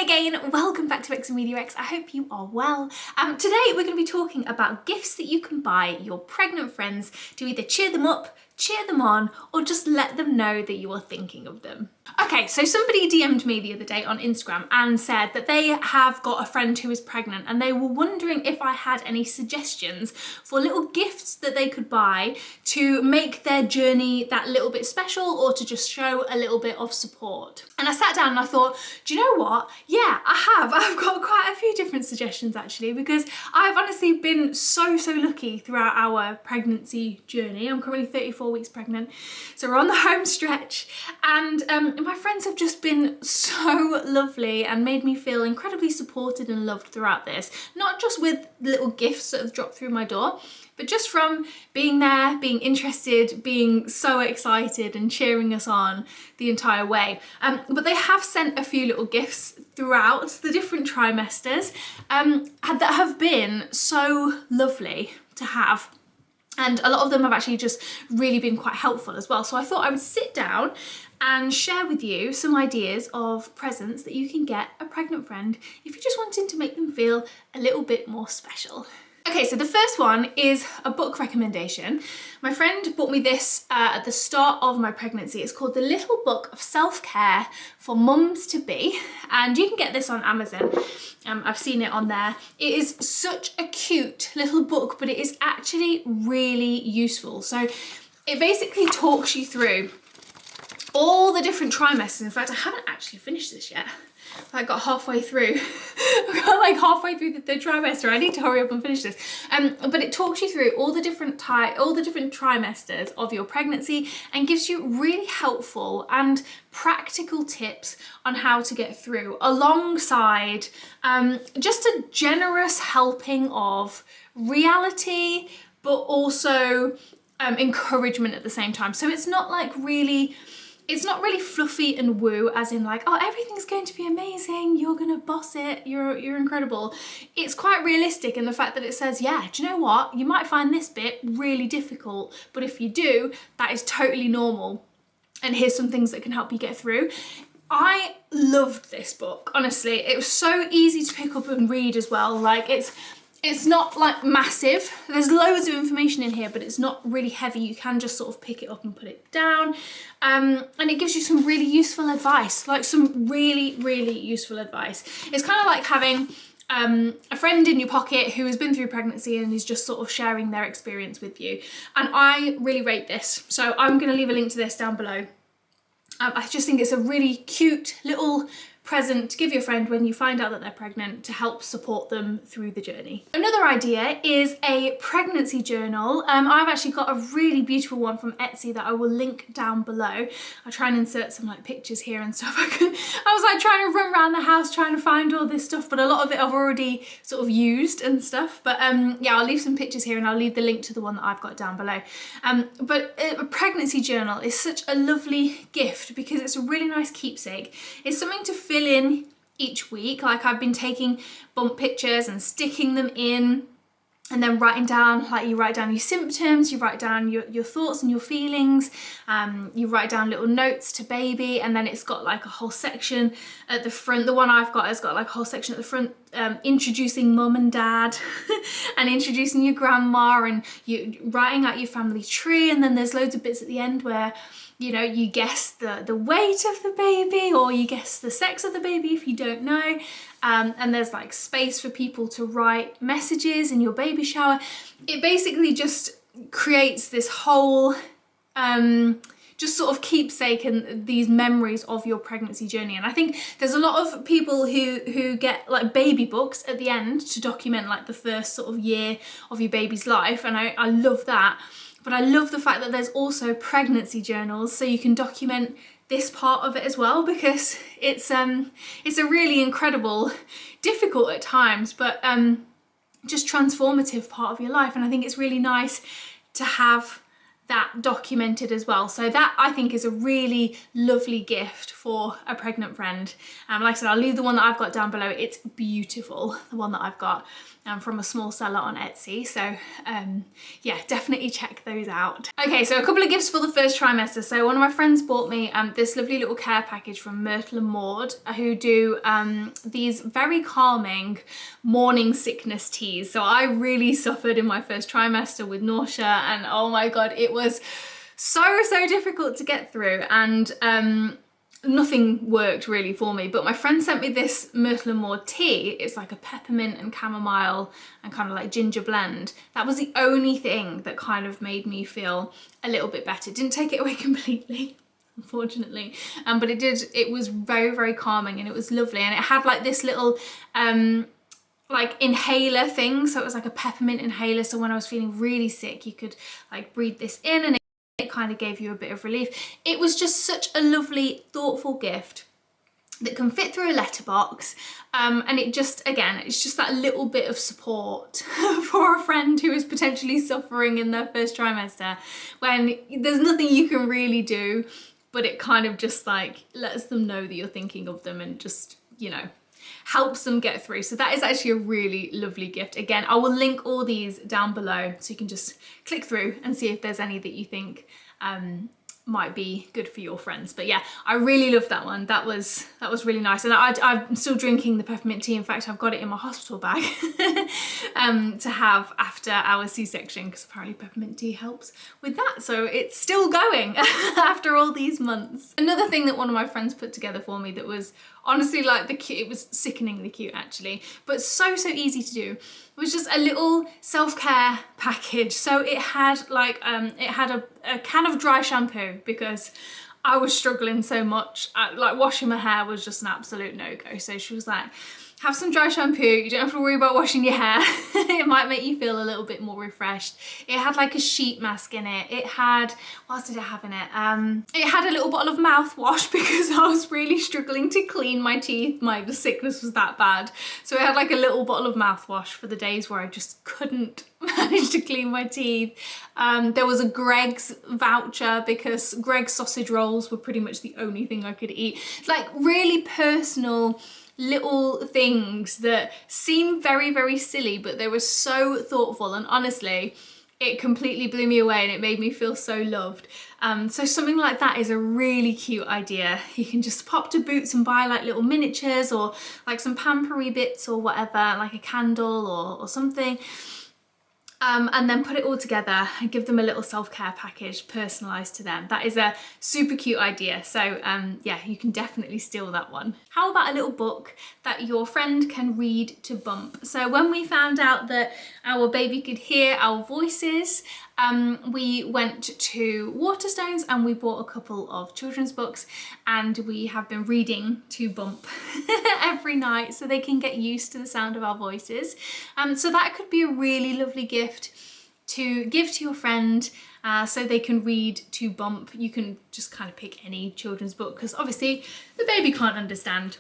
Hi again, welcome back to xameliax. I hope you are well. Today we're going to be talking about gifts that you can buy your pregnant friends to either cheer them up, cheer them on, or just let them know that you are thinking of them. Okay, so somebody DM'd me the other day on Instagram and said that they have got a friend who is pregnant and they were wondering if I had any suggestions for little gifts that they could buy to make their journey that little bit special or to just show a little bit of support. And I sat down and I thought, do you know what? Yeah, I've got quite a few different suggestions actually, because I've honestly been so lucky throughout our pregnancy journey. I'm currently 34 weeks pregnant, so we're on the home stretch, and my friends have just been so lovely and made me feel incredibly supported and loved throughout this. Not just with little gifts that have dropped through my door, but just from being there, being interested, being so excited and cheering us on the entire way. But they have sent a few little gifts throughout the different trimesters that have been so lovely to have. And a lot of them have actually just really been quite helpful as well. So I thought I would sit down and share with you some ideas of presents that you can get a pregnant friend if you're just wanting to make them feel a little bit more special. Okay, so the first one is a book recommendation. My friend bought me this at the start of my pregnancy. It's called The Little Book of Self-Care for Mums-to-Be, and you can get this on Amazon. I've seen it on there. It is such a cute little book, but it is actually really useful. So it basically talks you through all the different trimesters. In fact, I haven't actually finished this yet. I got halfway through. I got like halfway through the third trimester. I need to hurry up and finish this. But it talks you through all the different trimesters of your pregnancy and gives you really helpful and practical tips on how to get through, alongside just a generous helping of reality, but also encouragement at the same time. So it's not really fluffy and woo, as in like, oh, everything's going to be amazing, you're gonna boss it, you're incredible. It's quite realistic in the fact that it says, yeah, do you know what? You might find this bit really difficult, but if you do, that is totally normal. And here's some things that can help you get through. I loved this book, honestly. It was so easy to pick up and read as well. Like it's not like massive. There's loads of information in here, but it's not really heavy. You can just sort of pick it up and put it down. And it gives you some really useful advice, like some really useful advice. It's kind of like having a friend in your pocket who has been through pregnancy and is just sort of sharing their experience with you. And I really rate this. So I'm going to leave a link to this down below. I just think it's a really cute little present to give your friend when you find out that they're pregnant, to help support them through the journey. Another idea is a pregnancy journal. I've actually got a really beautiful one from Etsy that I will link down below. I'll try and insert some like pictures here and stuff. I was like trying to run around the house trying to find all this stuff, but a lot of it I've already sort of used and stuff. But yeah, I'll leave some pictures here and I'll leave the link to the one that I've got down below. But a pregnancy journal is such a lovely gift because it's a really nice keepsake. It's something to fill in each week. Like I've been taking bump pictures and sticking them in, and then writing down, like you write down your symptoms, you write down your thoughts and your feelings, you write down little notes to baby, and then it's got like a whole section at the front. The one I've got has got like a whole section at the front introducing mum and dad and introducing your grandma, and you writing out your family tree, and then there's loads of bits at the end where you guess the weight of the baby, or you guess the sex of the baby if you don't know. And there's like space for people to write messages in your baby shower. It basically just creates this whole just sort of keepsake and these memories of your pregnancy journey. And I think there's a lot of people who get like baby books at the end to document like the first sort of year of your baby's life, and I love that. But I love the fact that there's also pregnancy journals, so you can document this part of it as well, because it's a really incredible, difficult at times, but just transformative part of your life. And I think it's really nice to have that documented as well. So that I think is a really lovely gift for a pregnant friend. Like I said, I'll leave the one that I've got down below. It's beautiful, the one that I've got. from a small seller on Etsy. So yeah, definitely check those out. Okay, so a couple of gifts for the first trimester. So one of my friends bought me this lovely little care package from Myrtle and Maud, who do these very calming morning sickness teas. So I really suffered in my first trimester with nausea, and oh my God, it was so difficult to get through, and nothing worked really for me. But my friend sent me this Myrtle and Maud tea. It's like a peppermint and chamomile and kind of like ginger blend. That was the only thing that kind of made me feel a little bit better. Didn't take it away completely, unfortunately, but it was very calming, and it was lovely. And it had like this little like inhaler thing, so it was like a peppermint inhaler, so when I was feeling really sick you could like breathe this in, and it kind of gave you a bit of relief. It was just such a lovely, thoughtful gift that can fit through a letterbox, and it just, again, it's just that little bit of support for a friend who is potentially suffering in their first trimester when there's nothing you can really do, but it kind of just like lets them know that you're thinking of them, and just, you know, helps them get through. So that is actually a really lovely gift. Again, I will link all these down below so you can just click through and see if there's any that you think might be good for your friends. But yeah, I really loved that one. That was really nice. And I'm still drinking the peppermint tea. In fact, I've got it in my hospital bag to have after our C-section, because apparently peppermint tea helps with that. So it's still going after all these months. Another thing that one of my friends put together for me that was honestly like it was sickeningly cute actually, but so easy to do. It was just a little self-care package. So it had like it had a can of dry shampoo, because I was struggling so much. Like washing my hair was just an absolute no-go. So she was like, have some dry shampoo, you don't have to worry about washing your hair. It might make you feel a little bit more refreshed. It had like a sheet mask in it. It had, what else did it have in it? It had a little bottle of mouthwash, because I was really struggling to clean my teeth. The sickness was that bad. So it had like a little bottle of mouthwash for the days where I just couldn't manage to clean my teeth. There was a Greg's voucher, because Greg's sausage rolls were pretty much the only thing I could eat. It's like really personal little things that seem very silly, but they were so thoughtful, and honestly it completely blew me away, and it made me feel so loved. So something like that is a really cute idea. You can just pop to Boots and buy like little miniatures, or like some pampery bits or whatever, like a candle or something. And then put it all together and give them a little self-care package personalised to them. That is a super cute idea. So yeah, you can definitely steal that one. How about a little book that your friend can read to bump? So when we found out that our baby could hear our voices, we went to Waterstones and we bought a couple of children's books, and we have been reading to bump every night so they can get used to the sound of our voices. So that could be a really lovely gift to give to your friend, so they can read to bump. You can just kind of pick any children's book, because obviously the baby can't understand,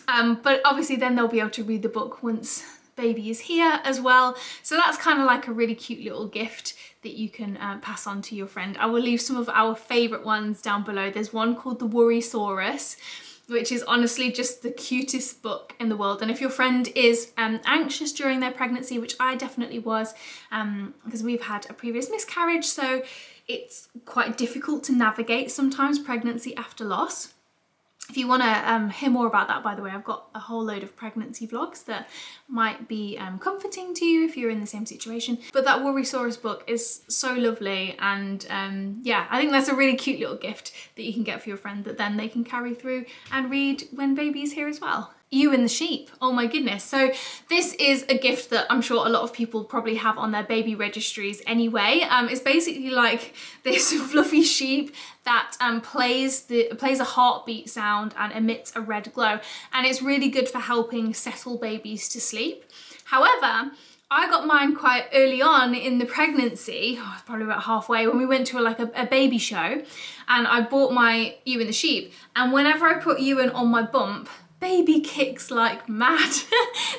but obviously then they'll be able to read the book once baby is here as well. So that's kind of like a really cute little gift that you can pass on to your friend. I will leave some of our favourite ones down below. There's one called the Worrysaurus, which is honestly just the cutest book in the world. And if your friend is anxious during their pregnancy, which I definitely was, because we've had a previous miscarriage, so it's quite difficult to navigate sometimes pregnancy after loss. If you want to hear more about that, by the way, I've got a whole load of pregnancy vlogs that might be comforting to you if you're in the same situation. But that Worrysaurus book is so lovely, and yeah, I think that's a really cute little gift that you can get for your friend that then they can carry through and read when baby's here as well. You and the Sheep, oh my goodness. So this is a gift that I'm sure a lot of people probably have on their baby registries anyway. It's basically like this fluffy sheep that plays a heartbeat sound and emits a red glow, and it's really good for helping settle babies to sleep. However, I got mine quite early on in the pregnancy, probably about halfway, when we went to a baby show, and I bought my You and the Sheep, and whenever I put Ewan on my bump, baby kicks like mad.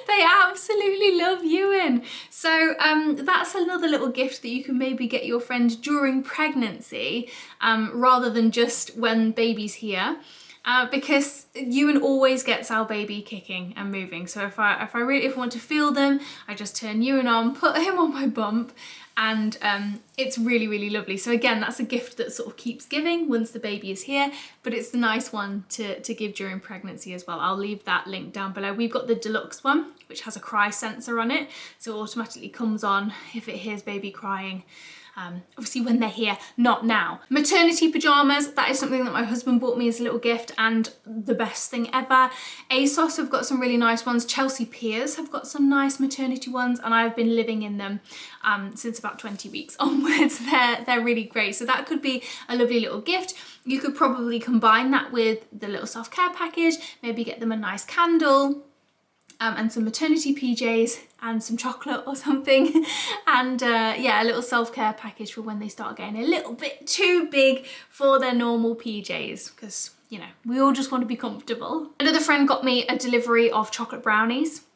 They absolutely love Ewan. So that's another little gift that you can maybe get your friend during pregnancy, rather than just when baby's here. because Ewan always gets our baby kicking and moving. So if I want to feel them, I just turn Ewan on, put him on my bump, and it's really, really lovely. So again, that's a gift that sort of keeps giving once the baby is here, but it's a nice one to give during pregnancy as well. I'll leave that link down below. We've got the deluxe one, which has a cry sensor on it, so it automatically comes on if it hears baby crying. Obviously when they're here, not now. Maternity pajamas, that is something that my husband bought me as a little gift, and the best thing ever. ASOS have got some really nice ones. Chelsea Piers have got some nice maternity ones, and I've been living in them since about 20 weeks onwards. They're really great. So that could be a lovely little gift. You could probably combine that with the little self-care package, maybe get them a nice candle, and some maternity PJs and some chocolate or something, and yeah, a little self-care package for when they start getting a little bit too big for their normal PJs, because, you know, we all just want to be comfortable. Another friend got me a delivery of chocolate brownies.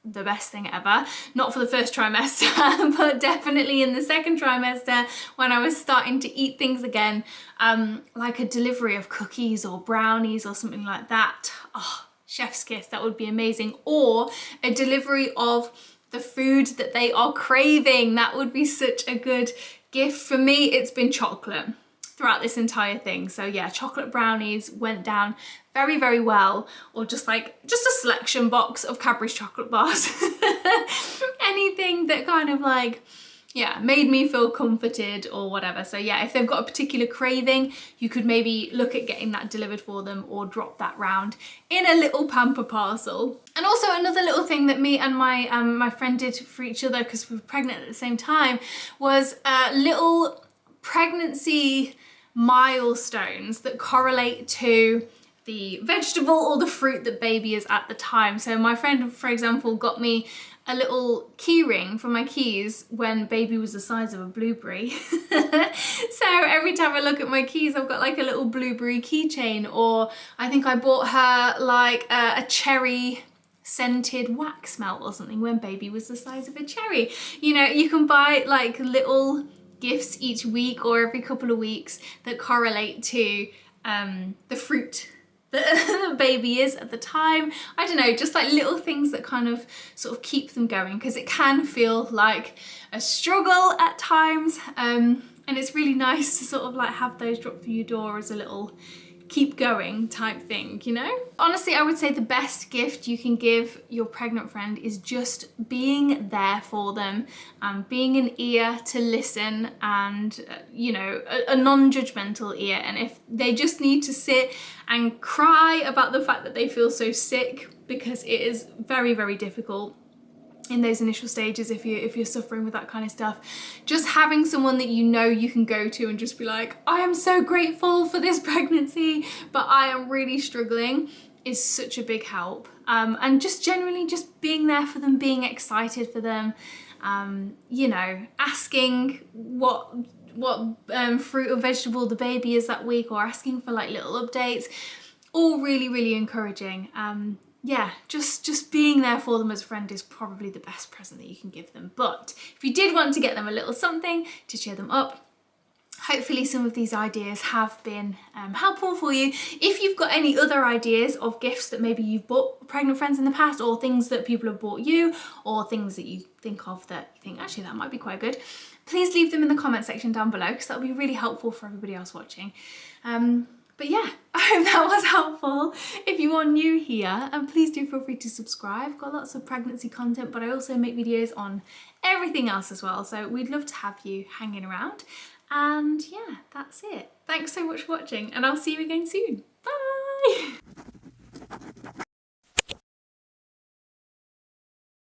The best thing ever. Not for the first trimester, but definitely in the second trimester when I was starting to eat things again, like a delivery of cookies or brownies or something like that. Oh, chef's kiss, that would be amazing. Or a delivery of the food that they are craving. That would be such a good gift. For me, it's been chocolate throughout this entire thing. So yeah, chocolate brownies went down very, very well. Or just a selection box of Cadbury's chocolate bars. Anything that kind of like, yeah, made me feel comforted or whatever. So yeah, if they've got a particular craving, you could maybe look at getting that delivered for them, or drop that round in a little pamper parcel. And also another little thing that me and my friend did for each other, because we were pregnant at the same time, was little pregnancy milestones that correlate to the vegetable or the fruit that baby is at the time. So my friend, for example, got me a little key ring for my keys when baby was the size of a blueberry. So every time I look at my keys, I've got like a little blueberry keychain, or I think I bought her like a cherry scented wax melt or something when baby was the size of a cherry. You know, you can buy like little gifts each week or every couple of weeks that correlate to the fruit that the baby is at the time. I don't know, just like little things that kind of sort of keep them going, because it can feel like a struggle at times, and it's really nice to sort of like have those drop through your door as a little keep going type thing, you know? Honestly, I would say the best gift you can give your pregnant friend is just being there for them, being an ear to listen, and you know, a non-judgmental ear. And if they just need to sit and cry about the fact that they feel so sick, because it is very, very difficult in those initial stages if you're suffering with that kind of stuff, just having someone that you know you can go to and just be like, I am so grateful for this pregnancy, but I am really struggling, is such a big help. And just generally just being there for them, being excited for them, you know, asking what fruit or vegetable the baby is that week, or asking for like little updates, all really, really encouraging. Yeah, just being there for them as a friend is probably the best present that you can give them. But if you did want to get them a little something to cheer them up, hopefully some of these ideas have been helpful for you. If you've got any other ideas of gifts that maybe you've bought pregnant friends in the past, or things that people have bought you, or things that you think of that you think, actually, that might be quite good, please leave them in the comment section down below, because that'll be really helpful for everybody else watching. But yeah, I hope that was helpful. If you are new here, and please do feel free to subscribe. I've got lots of pregnancy content, but I also make videos on everything else as well. So we'd love to have you hanging around. And yeah, that's it. Thanks so much for watching, and I'll see you again soon. Bye!